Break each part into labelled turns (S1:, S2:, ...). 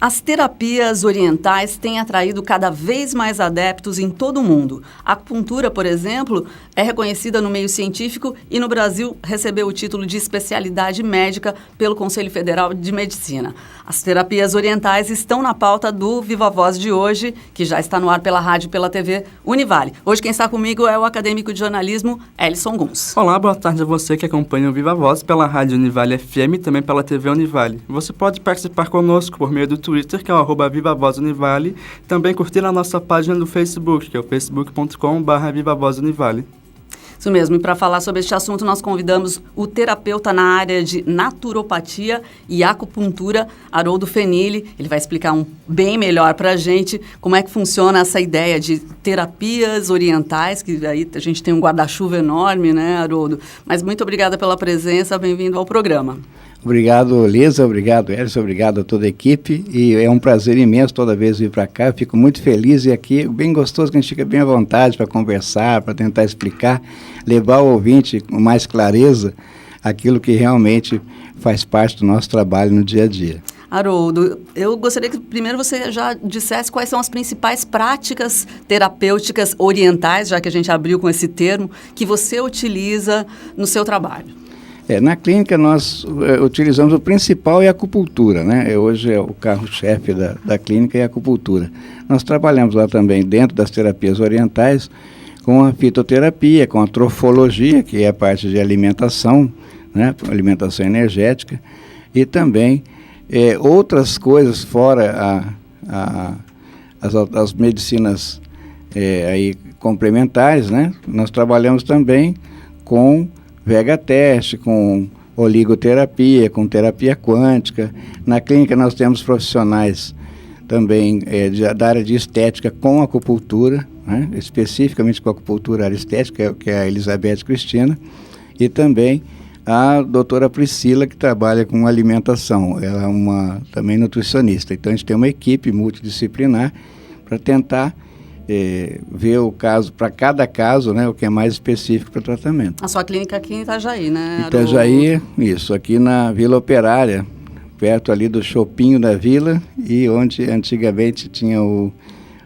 S1: As terapias orientais têm atraído cada vez mais adeptos em todo o mundo. A acupuntura, por exemplo, é reconhecida no meio científico e no Brasil recebeu o título de especialidade médica pelo Conselho Federal de Medicina. As terapias orientais estão na pauta do Viva Voz de hoje, que já está no ar pela rádio e pela TV Univale. Hoje quem está comigo é o acadêmico de jornalismo, Elison Guns.
S2: Olá, boa tarde a você que acompanha o Viva Voz pela rádio Univale FM e também pela TV Univale. Você pode participar conosco por meio do Twitter, que é o @VivaVozUnivale, também curtir a nossa página do Facebook, que é o facebook.com/VivaVozUnivale.
S1: Isso mesmo, e para falar sobre este assunto, nós convidamos o terapeuta na área de naturopatia e acupuntura, Haroldo Fenili. Ele vai explicar bem melhor para a gente como é que funciona essa ideia de terapias orientais, que aí a gente tem um guarda-chuva enorme, né, Haroldo? Mas muito obrigada pela presença, bem-vindo ao programa.
S3: Obrigado, Lisa, obrigado, Elson, obrigado a toda a equipe, e é um prazer imenso toda vez vir para cá. Eu fico muito feliz, e aqui bem gostoso, que a gente fica bem à vontade para conversar, para tentar explicar, levar ao ouvinte com mais clareza aquilo que realmente faz parte do nosso trabalho no dia a dia.
S1: Haroldo, eu gostaria que primeiro você já dissesse quais são as principais práticas terapêuticas orientais, já que a gente abriu com esse termo, que você utiliza no seu trabalho.
S3: Na clínica nós utilizamos o principal é a acupuntura, né? Hoje é o carro-chefe da clínica é a acupuntura. Nós trabalhamos lá também dentro das terapias orientais com a fitoterapia, com a trofologia, que é a parte de alimentação, né? Alimentação energética, e também outras coisas fora as medicinas aí complementares, né? Nós trabalhamos também com VH-teste, com oligoterapia, com terapia quântica. Na clínica nós temos profissionais também da área de estética com acupuntura, né? Especificamente com acupuntura área estética, que é a Elizabeth Cristina, e também a doutora Priscila, que trabalha com alimentação. Ela é também nutricionista. Então a gente tem uma equipe multidisciplinar para tentar ver o caso, para cada caso, né, o que é mais específico para o tratamento.
S1: A sua clínica aqui em Itajaí, né?
S3: Itajaí, isso, aqui na Vila Operária, perto ali do Shopping da Vila, e onde antigamente tinha o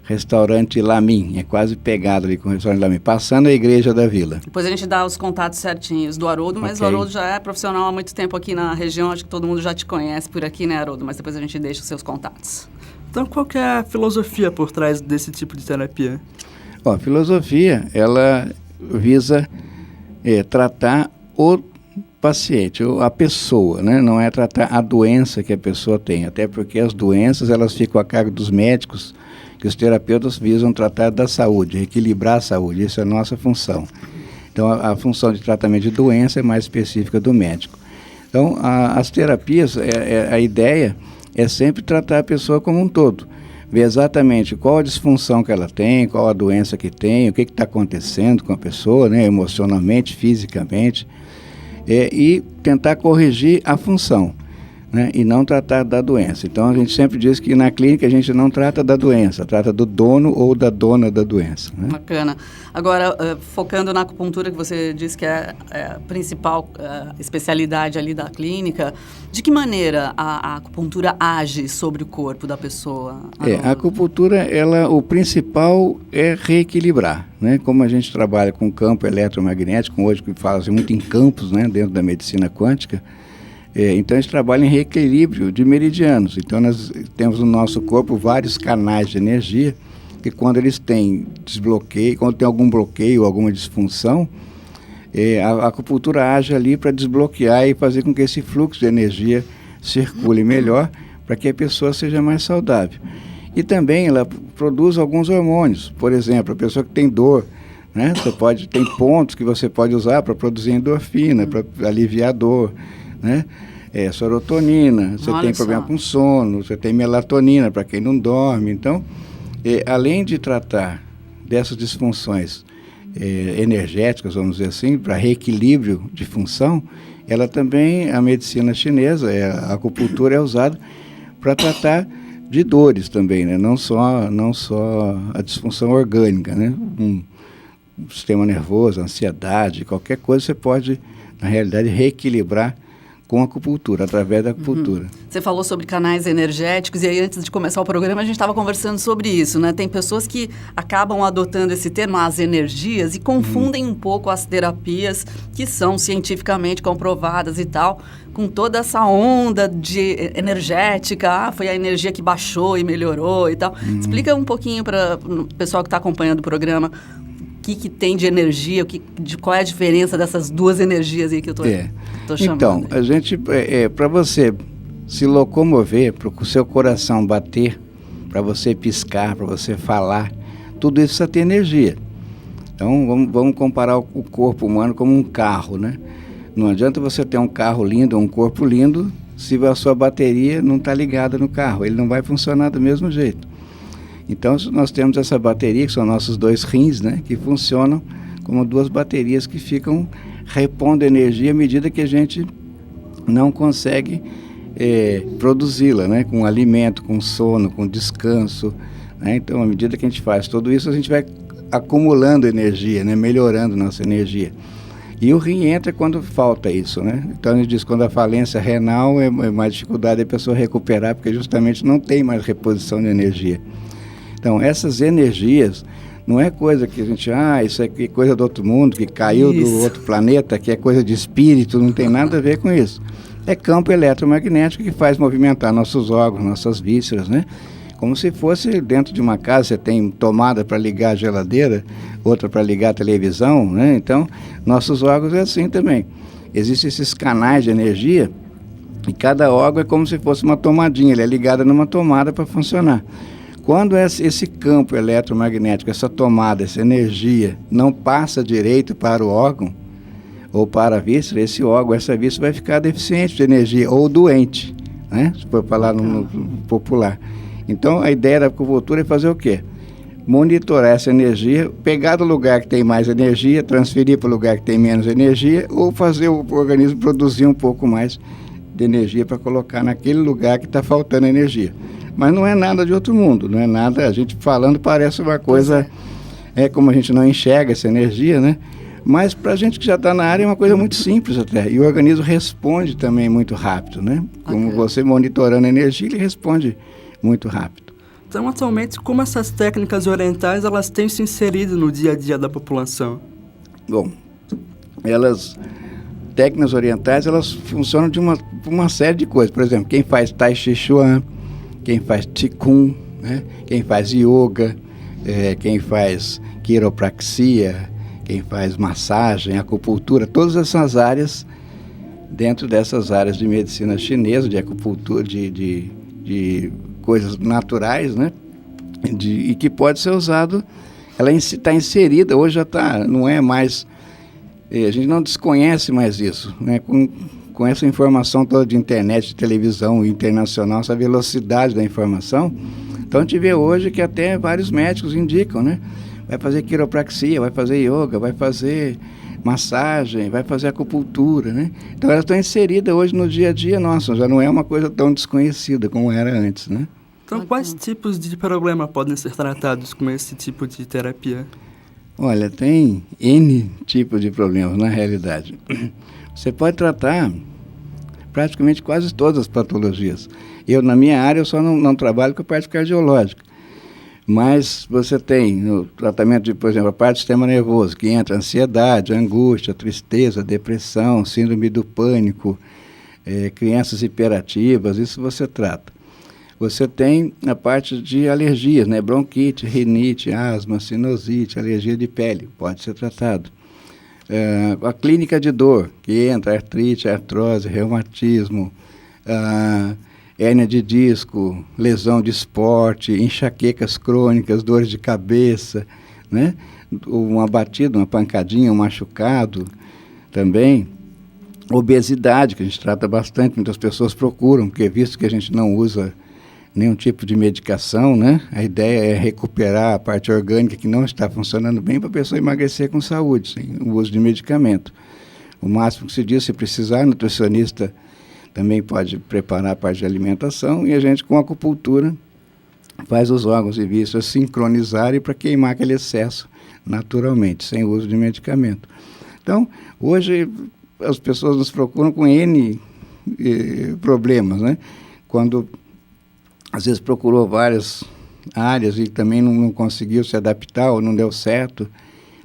S3: restaurante Lamin, é quase pegado ali com o restaurante Lamin, passando a igreja da Vila.
S1: Depois a gente dá os contatos certinhos do Haroldo, mas okay. O Haroldo já é profissional há muito tempo aqui na região, acho que todo mundo já te conhece por aqui, né, Haroldo? Mas depois a gente deixa os seus contatos.
S2: Então, qual que é a filosofia por trás desse tipo de terapia?
S3: A filosofia, ela visa tratar o paciente, a pessoa, né? Não é tratar a doença que a pessoa tem, até porque as doenças, elas ficam a cargo dos médicos, que os terapeutas visam tratar da saúde, equilibrar a saúde, isso é a nossa função. Então, a função de tratamento de doença é mais específica do médico. Então, as terapias, a ideia é sempre tratar a pessoa como um todo, ver exatamente qual a disfunção que ela tem, qual a doença que tem, o que está acontecendo com a pessoa, né, emocionalmente, fisicamente, e tentar corrigir a função, né, e não tratar da doença. Então a gente sempre diz que na clínica a gente não trata da doença, trata do dono ou da dona da doença, né?
S1: Bacana. Agora, focando na acupuntura, que você disse que é a principal especialidade ali da clínica, de que maneira a acupuntura age sobre o corpo da pessoa?
S3: A acupuntura, o principal é reequilibrar, né? Como a gente trabalha com campo eletromagnético, hoje que fala-se muito em campos, né, dentro da medicina quântica, então a gente trabalha em reequilíbrio de meridianos. Então nós temos no nosso corpo vários canais de energia, que quando eles têm desbloqueio, quando tem algum bloqueio, alguma disfunção, a acupuntura age ali para desbloquear e fazer com que esse fluxo de energia circule melhor, para que a pessoa seja mais saudável. E também ela produz alguns hormônios. Por exemplo, a pessoa que tem dor, né, tem pontos que você pode usar para produzir endorfina, para aliviar a dor, né? Serotonina, você tem problema com sono, você tem melatonina para quem não dorme. Então, além de tratar dessas disfunções energéticas, vamos dizer assim, para reequilíbrio de função, ela também, a medicina chinesa, a acupuntura é usada para tratar de dores também, né? Não só a disfunção orgânica, né? Sistema nervoso, ansiedade, qualquer coisa você pode, na realidade, reequilibrar com a acupuntura, através da acupuntura.
S1: Você falou sobre canais energéticos, e aí antes de começar o programa a gente estava conversando sobre isso, né? Tem pessoas que acabam adotando esse termo, as energias, e confundem um pouco as terapias que são cientificamente comprovadas e tal, com toda essa onda de energética, foi a energia que baixou e melhorou e tal. Explica um pouquinho para o pessoal que está acompanhando o programa o que tem de energia, qual é a diferença dessas duas energias aí que eu estou chamando.
S3: Então, a gente, para você se locomover, para o seu coração bater, para você piscar, para você falar, tudo isso precisa ter energia. Então, vamos comparar o corpo humano como um carro, né? Não adianta você ter um carro lindo, um corpo lindo, se a sua bateria não está ligada no carro, ele não vai funcionar do mesmo jeito. Então, nós temos essa bateria, que são nossos 2 rins, né, que funcionam como 2 baterias que ficam repondo energia à medida que a gente não consegue produzi-la, né, com alimento, com sono, com descanso. Né? Então, à medida que a gente faz tudo isso, a gente vai acumulando energia, né, melhorando nossa energia. E o rim entra quando falta isso, né? Então, a gente diz que quando a falência renal é mais dificuldade a pessoa recuperar, porque justamente não tem mais reposição de energia. Então, essas energias não é coisa que a gente, isso é coisa do outro mundo, que caiu do outro planeta, que é coisa de espírito, não tem nada a ver com isso. É campo eletromagnético que faz movimentar nossos órgãos, nossas vísceras, né? Como se fosse dentro de uma casa, você tem tomada para ligar a geladeira, outra para ligar a televisão, né? Então, nossos órgãos é assim também. Existem esses canais de energia e cada órgão é como se fosse uma tomadinha, ele é ligado numa tomada para funcionar. Quando esse campo eletromagnético, essa tomada, essa energia não passa direito para o órgão ou para a víscera, esse órgão, essa víscera vai ficar deficiente de energia ou doente, né? Se for falar no popular. Então, a ideia da acupuntura é fazer o quê? Monitorar essa energia, pegar do lugar que tem mais energia, transferir para o lugar que tem menos energia, ou fazer o organismo produzir um pouco mais de energia para colocar naquele lugar que está faltando energia. Mas não é nada de outro mundo, não é nada, a gente falando parece uma coisa, como a gente não enxerga essa energia, né? Mas para a gente que já está na área é uma coisa muito simples até, e o organismo responde também muito rápido, né? Como você monitorando a energia, ele responde muito rápido.
S2: Então, atualmente, como essas técnicas orientais, elas têm se inserido no dia a dia da população?
S3: Bom, técnicas orientais, elas funcionam de uma série de coisas. Por exemplo, quem faz Tai Chi Chuan, quem faz Qigong, né? Quem faz yoga, quem faz quiropraxia, quem faz massagem, acupuntura, todas essas áreas, dentro dessas áreas de medicina chinesa, de acupuntura, de coisas naturais, né? E que pode ser usado, ela está inserida, hoje já está, não é mais, a gente não desconhece mais isso, né? Com essa informação toda de internet, de televisão internacional, essa velocidade da informação, então a gente vê hoje que até vários médicos indicam, né? Vai fazer quiropraxia, vai fazer yoga, vai fazer massagem, vai fazer acupuntura, né? Então elas estão inseridas hoje no dia a dia nosso, já não é uma coisa tão desconhecida como era antes, né?
S2: Então, quais tipos de problema podem ser tratados com esse tipo de terapia?
S3: Olha, tem N tipos de problemas, na realidade. Você pode tratar praticamente quase todas as patologias. Eu, na minha área, eu só não trabalho com a parte cardiológica. Mas você tem o tratamento de, por exemplo, a parte do sistema nervoso, que entra ansiedade, angústia, tristeza, depressão, síndrome do pânico, crianças hiperativas, isso você trata. Você tem a parte de alergias, né? Bronquite, rinite, asma, sinusite, alergia de pele, pode ser tratado. A clínica de dor, que entra artrite, artrose, reumatismo, hérnia de disco, lesão de esporte, enxaquecas crônicas, dores de cabeça, né? Uma batida, uma pancadinha, um machucado também. Obesidade, que a gente trata bastante, muitas pessoas procuram, porque visto que a gente não usa nenhum tipo de medicação, né? A ideia é recuperar a parte orgânica que não está funcionando bem para a pessoa emagrecer com saúde, sem o uso de medicamento. O máximo que se diz, se precisar, nutricionista também pode preparar a parte de alimentação e a gente, com acupuntura, faz os órgãos e vísceras sincronizarem para queimar aquele excesso naturalmente, sem o uso de medicamento. Então, hoje as pessoas nos procuram com N problemas, né? Quando, às vezes, procurou várias áreas e também não conseguiu se adaptar ou não deu certo,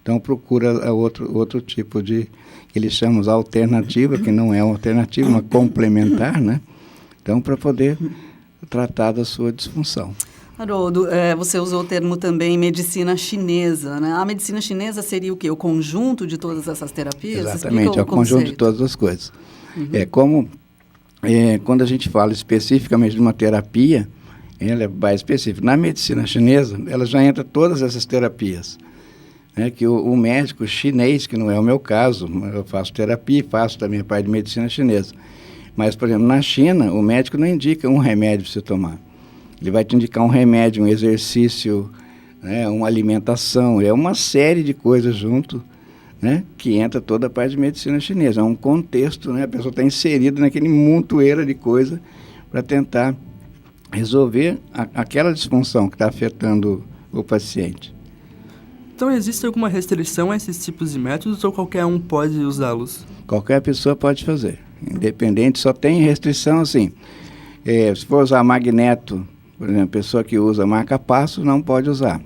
S3: então procura outro tipo de, que eles chamam de alternativa, que não é uma alternativa, uma complementar, né? Então, para poder tratar da sua disfunção.
S1: Haroldo, você usou o termo também medicina chinesa, né? A medicina chinesa seria o quê? O conjunto de todas essas terapias?
S3: Exatamente, é o conjunto de todas as coisas. Quando a gente fala especificamente de uma terapia, ela é mais específica. Na medicina chinesa, ela já entra todas essas terapias. Né? Que o médico chinês, que não é o meu caso, eu faço terapia, faço também a parte de medicina chinesa. Mas, por exemplo, na China, o médico não indica um remédio para você tomar. Ele vai te indicar um remédio, um exercício, né, uma alimentação, é uma série de coisas junto, né, que entra toda a parte de medicina chinesa. É um contexto, né, a pessoa está inserida naquele montoeira de coisa para tentar resolver aquela disfunção que está afetando o paciente.
S2: Então, existe alguma restrição a esses tipos de métodos ou qualquer um pode usá-los?
S3: Qualquer pessoa pode fazer, independente, só tem restrição assim. Se for usar magneto, por exemplo, a pessoa que usa marca-passo não pode usar.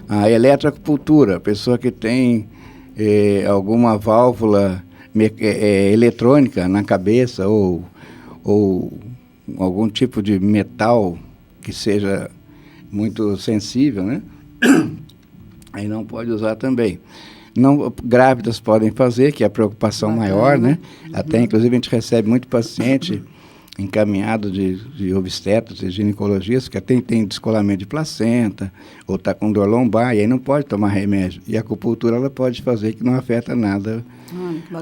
S3: A eletroacupuntura, a pessoa que tem alguma válvula eletrônica na cabeça ou algum tipo de metal que seja muito sensível, né? Aí não pode usar também. Não, grávidas podem fazer, que é a preocupação maior, né? Até, inclusive, a gente recebe muito paciente encaminhado de obstetras e ginecologistas, que até tem descolamento de placenta, ou está com dor lombar, e aí não pode tomar remédio. E a acupuntura ela pode fazer que não afeta nada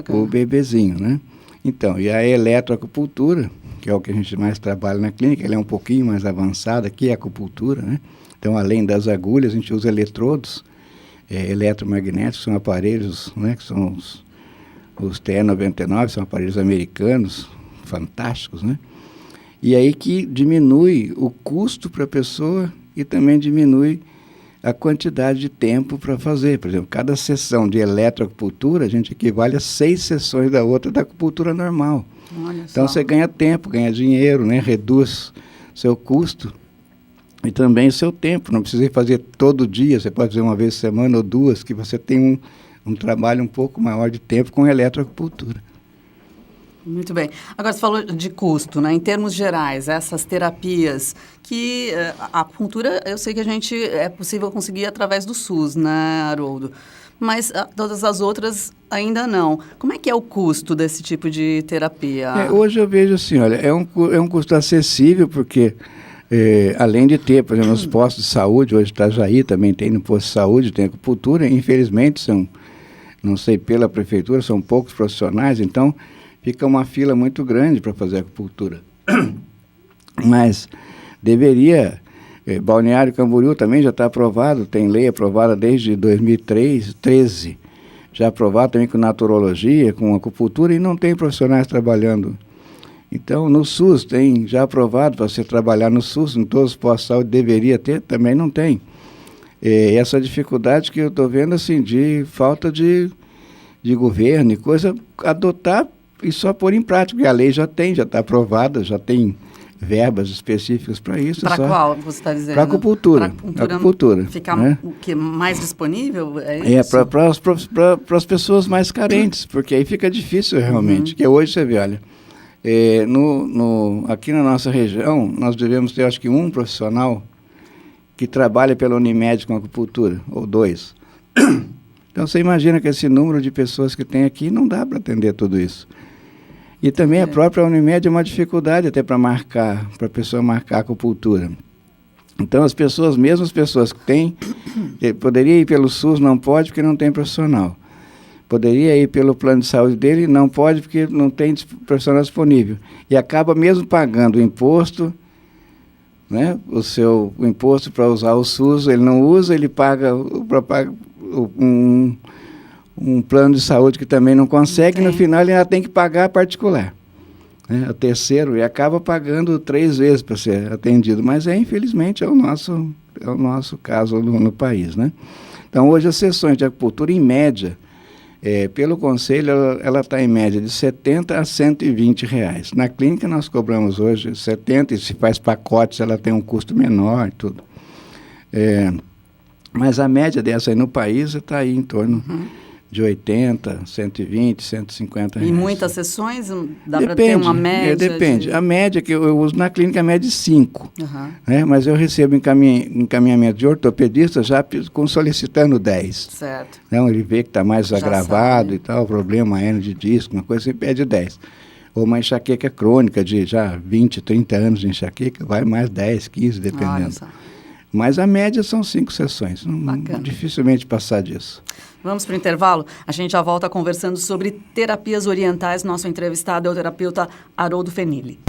S3: o bebezinho, né? Então, e a eletroacupuntura, que é o que a gente mais trabalha na clínica, ela é um pouquinho mais avançada que a acupuntura, né? Então, além das agulhas, a gente usa eletrodos eletromagnéticos, são aparelhos, né, que são os TE-99, são aparelhos americanos, fantásticos, né? E aí que diminui o custo para a pessoa e também diminui a quantidade de tempo para fazer. Por exemplo, cada sessão de eletroacupuntura, a gente equivale a 6 sessões da outra da acupuntura normal. Então, você ganha tempo, ganha dinheiro, né? Reduz seu custo e também o seu tempo. Não precisa fazer todo dia, você pode fazer uma vez por semana ou duas, que você tem um trabalho um pouco maior de tempo com eletroacupuntura.
S1: Muito bem. Agora, você falou de custo, né? Em termos gerais, essas terapias que a acupuntura, eu sei que é possível conseguir através do SUS, né, Haroldo? Mas todas as outras ainda não. Como é que é o custo desse tipo de terapia?
S3: Hoje eu vejo assim, olha, é um custo acessível, porque além de ter, por exemplo, nos postos de saúde, hoje Itajaí também tem no posto de saúde, tem acupuntura, infelizmente não sei, pela prefeitura, são poucos profissionais, então fica uma fila muito grande para fazer acupuntura. Mas deveria... Balneário Camboriú também já está aprovado, tem lei aprovada desde 2013, já aprovado também com naturologia, com acupuntura, e não tem profissionais trabalhando. Então, no SUS tem já aprovado para você trabalhar no SUS, em todos os postos de saúde deveria ter, também não tem. Essa dificuldade que eu estou vendo, assim, de falta de governo e coisa, adotar e só pôr em prática, porque a lei já está aprovada, já tem verbas específicas para isso.
S1: Para qual você está dizendo?
S3: Para acupuntura. Acupuntura.
S1: Ficar,
S3: né?
S1: O que mais disponível? É isso?
S3: Para as pessoas mais carentes, porque aí fica difícil realmente. Que hoje você vê, olha, aqui na nossa região, nós devemos ter, acho que, um profissional que trabalha pela Unimed com acupuntura, ou 2. Então, você imagina que esse número de pessoas que tem aqui não dá para atender tudo isso. E também a própria Unimed é uma dificuldade até para a pessoa marcar a acupuntura. Então, mesmo as pessoas que têm, poderia ir pelo SUS, não pode porque não tem profissional. Poderia ir pelo plano de saúde dele, não pode porque não tem profissional disponível. E acaba mesmo pagando o imposto, né? O imposto para usar o SUS, ele não usa, ele paga um plano de saúde que também não consegue, e no final ele ainda tem que pagar particular. Né? O terceiro, e acaba pagando 3 vezes para ser atendido, mas infelizmente é o nosso caso no país. Né? Então, hoje as sessões de acupuntura, em média, Pelo conselho, ela está em média de R$70 a R$120. Na clínica, nós cobramos hoje R$70, e se faz pacotes, ela tem um custo menor e tudo. Mas a média dessa aí no país está aí em torno de 80, 120, 150 reais.
S1: E muitas sessões? Dá para ter uma média?
S3: Depende. A média que eu uso na clínica é a média de 5.
S1: Uhum.
S3: Mas eu recebo encaminhamento de ortopedista já solicitando 10.
S1: Certo.
S3: Então, ele vê que está mais
S1: Já
S3: agravado
S1: sabe.
S3: E tal, problema hérnia de disco, uma coisa, você pede 10. Ou uma enxaqueca crônica de já 20, 30 anos de enxaqueca, vai mais 10, 15,
S1: Olha
S3: dependendo.
S1: só.
S3: Mas a média são 5 sessões.
S1: Bacana.
S3: Dificilmente passar disso.
S1: Vamos para o intervalo? A gente já volta conversando sobre terapias orientais. Nosso entrevistado é o terapeuta Haroldo Fenili.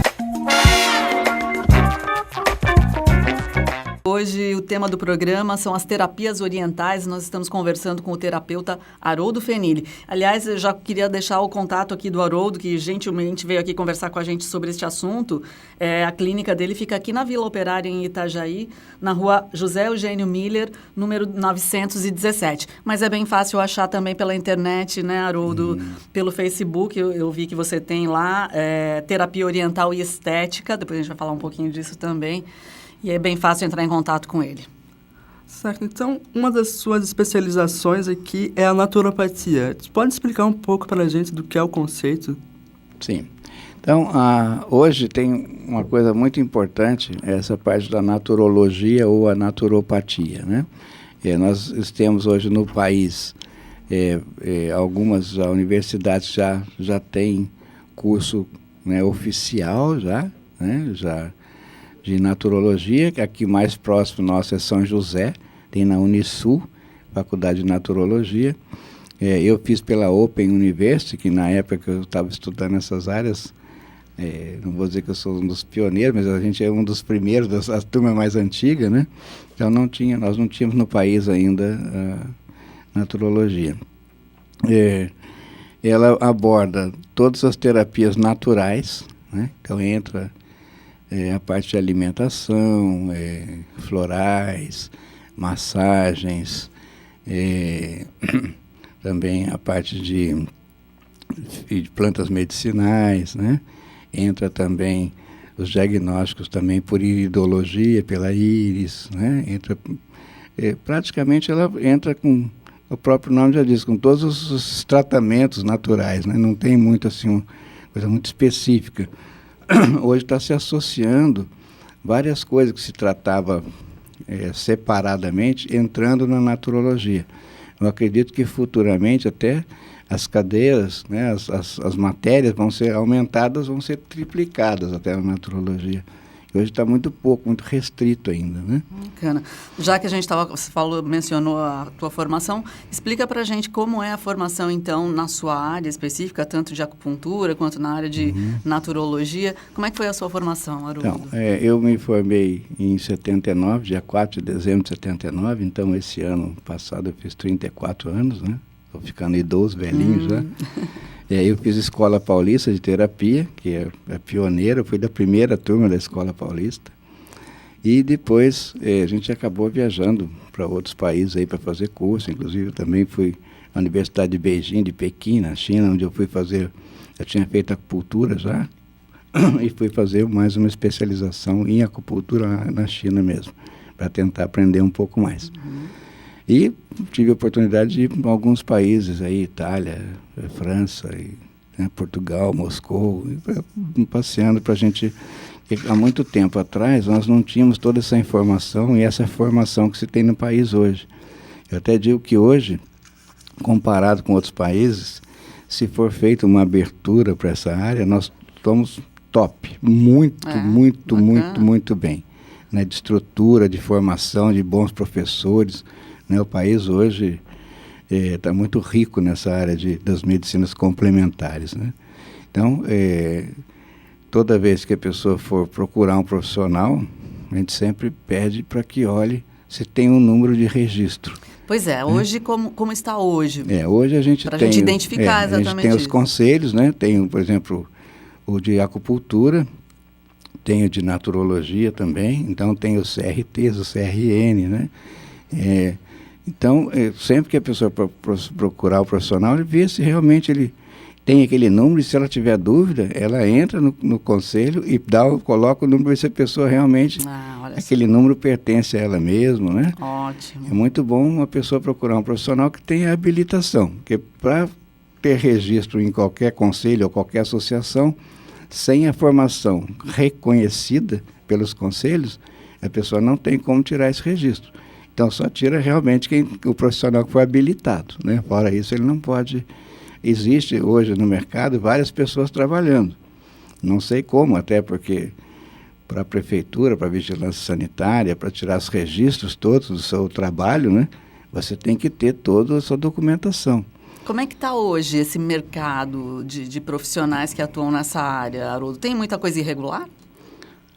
S1: Hoje o tema do programa são as terapias orientais. Nós estamos conversando com o terapeuta Haroldo Fenili. Aliás, eu já queria deixar o contato aqui do Haroldo, que gentilmente veio aqui conversar com a gente sobre este assunto. A clínica dele fica aqui na Vila Operária, em Itajaí, na rua José Eugênio Miller, número 917. Mas é bem fácil achar também pela internet, né, Haroldo? Pelo Facebook, eu vi que você tem lá terapia oriental e estética. Depois a gente vai falar um pouquinho disso também. E é bem fácil entrar em contato com ele.
S2: Certo. Então, uma das suas especializações aqui é a naturopatia. Você pode explicar um pouco para a gente do que é o conceito?
S3: Sim. Então, hoje tem uma coisa muito importante, essa parte da naturologia ou a naturopatia, né? Nós temos hoje no país, algumas universidades já têm curso, né, oficial já, né, de naturologia, que aqui mais próximo nosso é São José, tem na Unisul, Faculdade de Naturologia. Eu fiz pela Open University, que na época que eu estava estudando essas áreas, não vou dizer que eu sou um dos pioneiros, mas a gente é um dos primeiros, da turma mais antiga, né? Então nós não tínhamos no país ainda a naturologia. Ela aborda todas as terapias naturais, né? Então entra a parte de alimentação, florais, massagens, também a parte de plantas medicinais, né? Entra também os diagnósticos também por iridologia, pela íris, né? Praticamente ela entra com, o próprio nome já diz, com todos os tratamentos naturais, né? Não tem muito assim, uma coisa muito específica. Hoje está se associando várias coisas que se tratava separadamente, entrando na naturologia. Eu acredito que futuramente até as cadeias, né, as matérias vão ser aumentadas, vão ser triplicadas até na naturologia. Hoje está muito pouco, muito restrito ainda, né?
S1: Bacana. Já que a gente mencionou a tua formação, explica para a gente como é a formação, então, na sua área específica, tanto de acupuntura quanto na área de naturologia. Como é que foi a sua formação, Haroldo?
S3: Então, eu me formei em 79, dia 4 de dezembro de 79, então esse ano passado eu fiz 34 anos, né? Estou ficando idoso, velhinho já. Eu fiz Escola Paulista de Terapia, que é pioneira, eu fui da primeira turma da Escola Paulista. E depois a gente acabou viajando para outros países aí para fazer curso, inclusive eu também fui à Universidade de Beijing, de Pequim, na China, onde eu tinha feito acupuntura já, e fui fazer mais uma especialização em acupuntura na China mesmo, para tentar aprender um pouco mais. E tive a oportunidade de ir para alguns países aí, Itália, França, Portugal, Moscou, passeando para a gente. Há muito tempo atrás nós não tínhamos toda essa informação e essa formação que se tem no país hoje. Eu até digo que hoje, comparado com outros países, se for feita uma abertura para essa área, nós estamos top, muito bem, né, de estrutura, de formação, de bons professores. O país hoje está muito rico nessa área das medicinas complementares, né? Então, toda vez que a pessoa for procurar um profissional, a gente sempre pede para que olhe se tem um número de registro.
S1: Pois é, hoje como está hoje?
S3: Hoje a gente
S1: para a gente identificar exatamente
S3: a gente tem os conselhos, né? Tem, por exemplo, o de acupuntura, tem o de naturologia também, então tem os CRTs, o CRN, né? Então, sempre que a pessoa procurar o profissional, ele vê se realmente ele tem aquele número, e se ela tiver dúvida, ela entra no conselho e coloca o número para ver se a pessoa realmente, aquele número pertence a ela mesma, né?
S1: Ótimo.
S3: É muito bom uma pessoa procurar um profissional que tenha habilitação, porque para ter registro em qualquer conselho ou qualquer associação, sem a formação reconhecida pelos conselhos, a pessoa não tem como tirar esse registro. Então, só tira realmente o profissional que foi habilitado, né? Fora isso, ele não pode... Existe hoje no mercado várias pessoas trabalhando. Não sei como, até porque para a prefeitura, para a vigilância sanitária, para tirar os registros todos do seu trabalho, né? Você tem que ter toda a sua documentação.
S1: Como é que está hoje esse mercado de profissionais que atuam nessa área, Haroldo? Tem muita coisa irregular?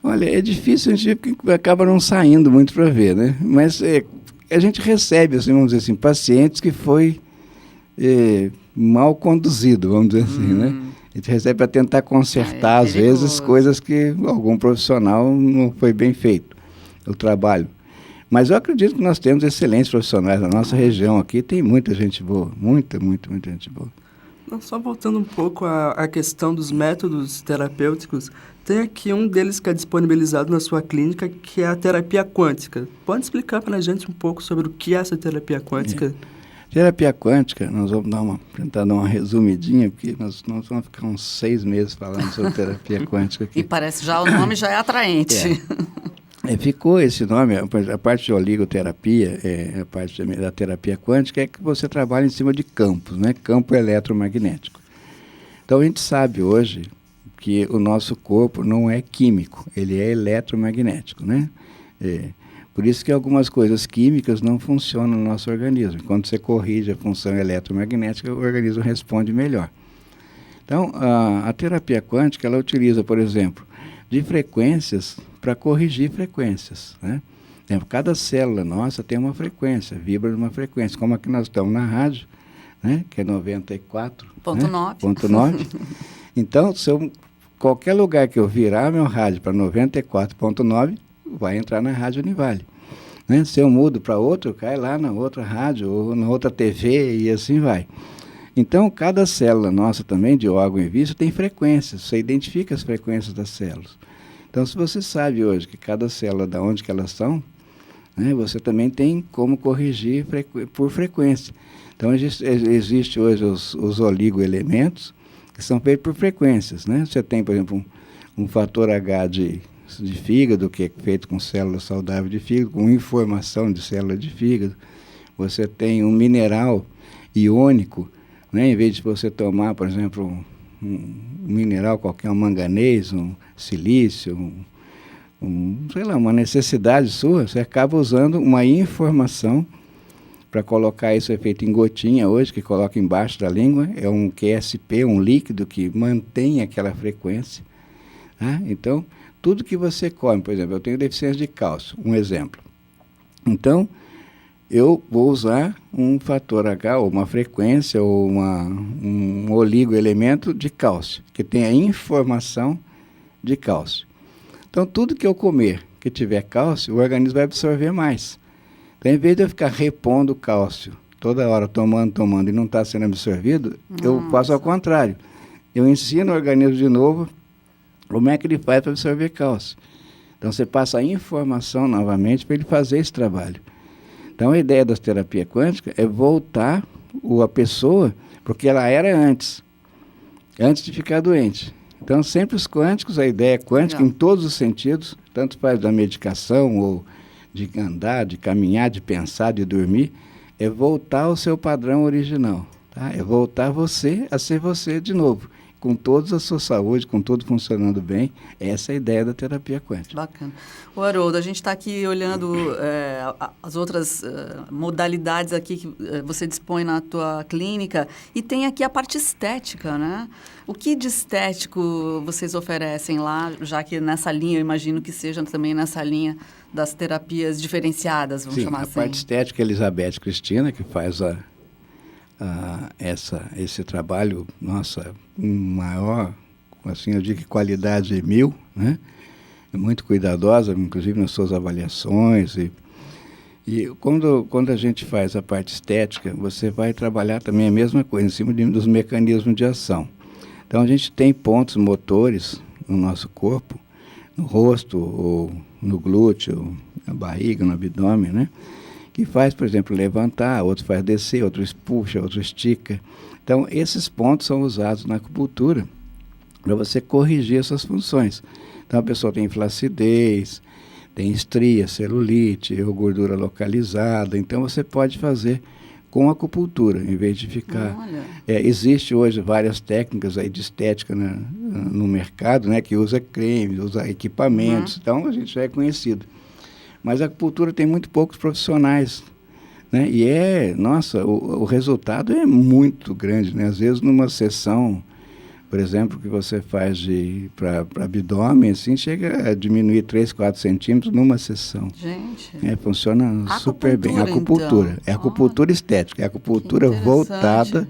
S3: Olha, é difícil, a gente acaba não saindo muito para ver, né? Mas a gente recebe, assim, vamos dizer assim, pacientes que foi mal conduzido, vamos dizer assim, né? A gente recebe para tentar consertar, às vezes, coisas que algum profissional não foi bem feito, o trabalho. Mas eu acredito que nós temos excelentes profissionais na nossa região aqui, tem muita gente boa, muita gente boa.
S2: Só voltando um pouco à questão dos métodos terapêuticos, tem aqui um deles que é disponibilizado na sua clínica, que é a terapia quântica. Pode explicar para a gente um pouco sobre o que é essa terapia quântica?
S3: Terapia quântica, nós vamos tentar dar uma resumidinha, porque nós vamos ficar uns 6 meses falando sobre terapia quântica aqui.
S1: E parece já o nome já é atraente.
S3: Ficou esse nome, a parte de oligoterapia, a parte da terapia quântica, é que você trabalha em cima de campos, né? Campo eletromagnético. Então, a gente sabe hoje que o nosso corpo não é químico, ele é eletromagnético, né? Por isso que algumas coisas químicas não funcionam no nosso organismo. Quando você corrige a função eletromagnética, o organismo responde melhor. Então, a terapia quântica, ela utiliza, por exemplo, de frequências para corrigir frequências, né? Cada célula nossa tem uma frequência, vibra numa frequência, como aqui nós estamos na rádio, né? Que é 94.9. Então, qualquer lugar que eu virar meu rádio para 94.9, vai entrar na Rádio Univale, né? Se eu mudo para outro, cai lá na outra rádio ou na outra TV e assim vai. Então, cada célula nossa também, de órgão e víscera, tem frequências. Você identifica as frequências das células. Então, se você sabe hoje que cada célula, de onde que elas são, né, você também tem como corrigir por frequência. Então, existe hoje os oligoelementos, que são feitos por frequências, né? Você tem, por exemplo, um fator H de fígado, que é feito com células saudáveis de fígado, com informação de célula de fígado. Você tem um mineral iônico, né? Em vez de você tomar, por exemplo, um mineral qualquer, um manganês, um silício, sei lá, uma necessidade sua, você acaba usando uma informação para colocar isso. É feito em gotinha hoje, que coloca embaixo da língua, é um QSP, um líquido que mantém aquela frequência. Tá? Então, tudo que você come, por exemplo, eu tenho deficiência de cálcio, um exemplo. Então, eu vou usar um fator H, ou uma frequência, ou um oligoelemento de cálcio, que tem a informação de cálcio. Então, tudo que eu comer que tiver cálcio, o organismo vai absorver mais. Então, em vez de eu ficar repondo cálcio toda hora, tomando, e não está sendo absorvido, eu faço ao contrário. Eu ensino o organismo de novo como é que ele faz para absorver cálcio. Então, você passa a informação novamente para ele fazer esse trabalho. Então, a ideia da terapia quântica é voltar a pessoa, porque ela era antes de ficar doente. Então, sempre os quânticos, a ideia é quântica em todos os sentidos, tanto faz da medicação, ou de andar, de caminhar, de pensar, de dormir, é voltar ao seu padrão original. Tá? É voltar você a ser você de novo, com toda a sua saúde, com tudo funcionando bem. Essa é a ideia da terapia quântica.
S1: Bacana. O Haroldo, a gente está aqui olhando as outras modalidades aqui que você dispõe na tua clínica, e tem aqui a parte estética, né? O que de estético vocês oferecem lá, já que nessa linha, eu imagino que seja também nessa linha das terapias diferenciadas, vamos chamar assim.
S3: A parte estética é a Elizabeth Cristina, que faz esse trabalho, nossa, maior, assim, eu digo que qualidade 1000, né? É muito cuidadosa, inclusive nas suas avaliações, E quando a gente faz a parte estética, você vai trabalhar também a mesma coisa, em cima dos mecanismos de ação. Então, a gente tem pontos motores no nosso corpo, no rosto, ou no glúteo, na barriga, no abdômen, né? Que faz, por exemplo, levantar, outro faz descer, outro puxa, outro estica. Então, esses pontos são usados na acupuntura para você corrigir essas funções. Então, a pessoa tem flacidez, tem estria, celulite, ou gordura localizada. Então, você pode fazer com acupuntura, em vez de ficar... existe hoje várias técnicas aí de estética no mercado, né, que usa cremes, usa equipamentos, então a gente já é conhecido. Mas a acupuntura tem muito poucos profissionais, né, e o resultado é muito grande, né, às vezes numa sessão, por exemplo, que você faz para abdômen, assim, chega a diminuir 3, 4 centímetros numa sessão.
S1: Gente.
S3: Funciona super bem. A acupuntura. Então. É acupuntura estética, é acupuntura voltada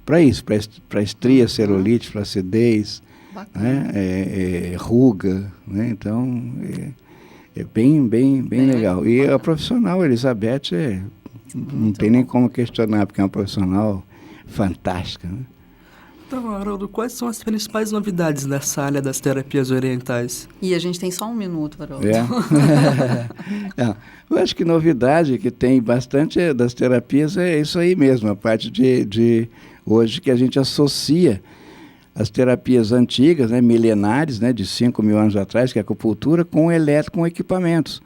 S3: para isso, para estria, celulite, flacidez, né, ruga, né? Então, é bem legal. E a profissional, Elizabeth, não tem nem como questionar, porque é uma profissional fantástica, né?
S2: Então, Haroldo, quais são as principais novidades nessa área das terapias orientais?
S1: E a gente tem só 1 minuto, Haroldo.
S3: Eu acho que novidade que tem bastante das terapias é isso aí mesmo, a parte de hoje que a gente associa as terapias antigas, né, milenares, né, de 5.000 anos atrás, que é a acupuntura, com o elétrico, com equipamentos.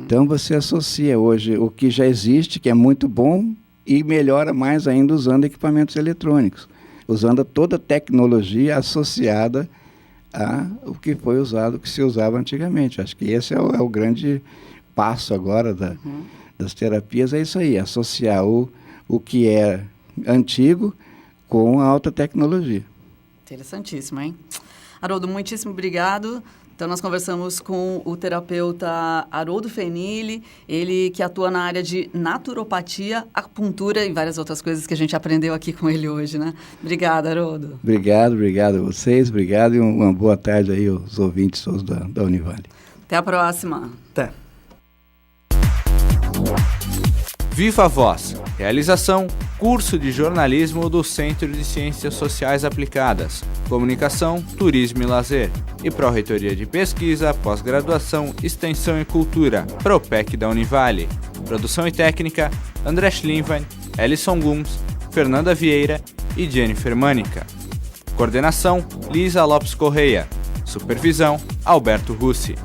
S3: Então, você associa hoje o que já existe, que é muito bom, e melhora mais ainda usando equipamentos eletrônicos, usando toda a tecnologia associada ao que foi usado, que se usava antigamente. Acho que esse é o grande passo agora das terapias, é isso aí, associar o que é antigo com a alta tecnologia.
S1: Interessantíssimo, hein? Haroldo, muitíssimo obrigado. Então, nós conversamos com o terapeuta Haroldo Fenili, ele que atua na área de naturopatia, acupuntura e várias outras coisas que a gente aprendeu aqui com ele hoje, né? Obrigada, Haroldo.
S3: Obrigado a vocês, obrigado e uma boa tarde aí aos ouvintes todos da Univale.
S1: Até a próxima.
S2: Até.
S4: Viva a Voz. Realização: curso de jornalismo do Centro de Ciências Sociais Aplicadas, Comunicação, Turismo e Lazer e Pró-Reitoria de Pesquisa, Pós-Graduação, Extensão e Cultura, Propec da Univale. Produção e técnica: André Schlinwein, Ellison Gomes, Fernanda Vieira e Jennifer Mânica. Coordenação: Lisa Lopes Correia. Supervisão: Alberto Russi.